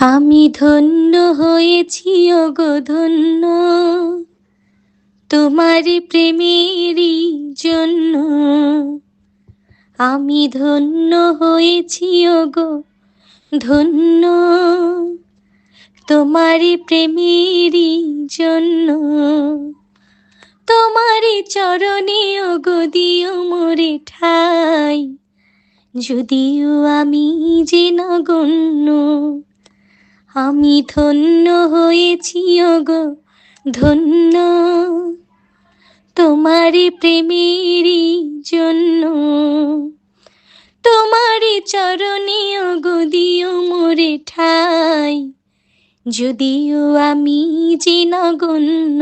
আমি ধন্য হয়েছি ওগো ধন্য, তোমারি প্রেমেরই জন্য। আমি ধন্য হয়েছি ওগো ধন্য, তোমারি প্রেমেরই জন্য। তোমারি চরণে ওগো দিও মোরে ঠাই, যদিও আমি যে নগণ্য। আমি ধন্য হয়েছি ওগো ধন্য, তোমারি প্রেমেরই জন্য। তোমারি চরণে ওগো দিও মোরে ঠাই, যদিও আমি যে নগণ্য।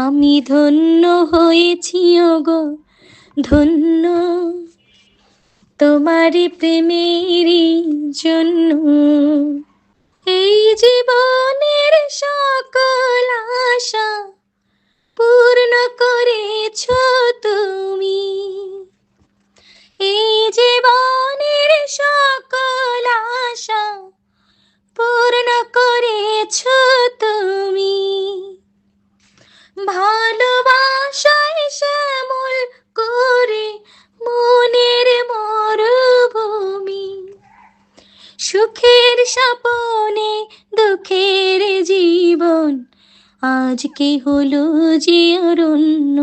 আমি ধন্য হয়েছি ওগো ধন্য, তোমারি প্রেমেরই জন্য। এই জীবনের সকল আশা পূর্ণ করেছ তুমি। এই জীবনের সকল আশা পূর্ণ করেছ তুমি। ভালোবাসায় শ্যামল করে মনের মরুভূমি, সুখের স্বপনে দুঃখের জীবন আজকে হলো যে অরণ্য।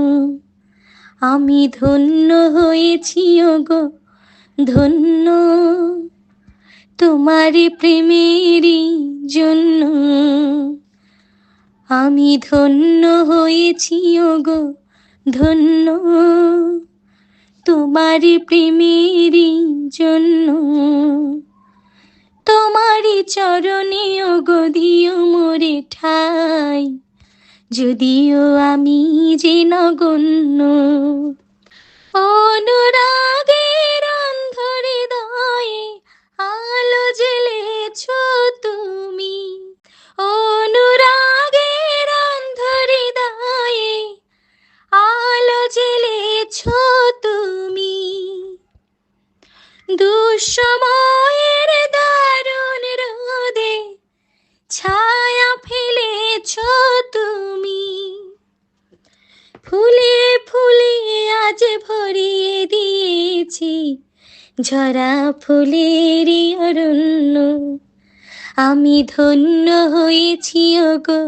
আমি ধন্য হয়েছি ওগো ধন্য, তোমারি প্রেমেরই জন্য। আমি ধন্য হয়েছি ওগো ধন্য, তোমারি প্রেমেরই জন্য। তোমারি চরণে ওগো দিও মোরে ঠাই, যদিও আমি যে নগণ্য। অনুরাগের অন্ধ হৃদয়ে আলো জ্বেলেছ তুমি। অনুরাগের অন্ধ হৃদয়ে আলো জ্বেলেছ তুমি। দুঃসময়ের দারুণ রোদে ছায়া ফেলেছ তুমি। ফুলে ফুলে আজ ভরিয়ে দিয়েছি ঝরা ফুলেরই অরণ্য। আমি ধন্য হয়েছি ওগো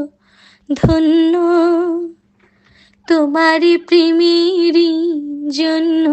ধন্য, তোমারি প্রেমেরই জন্য।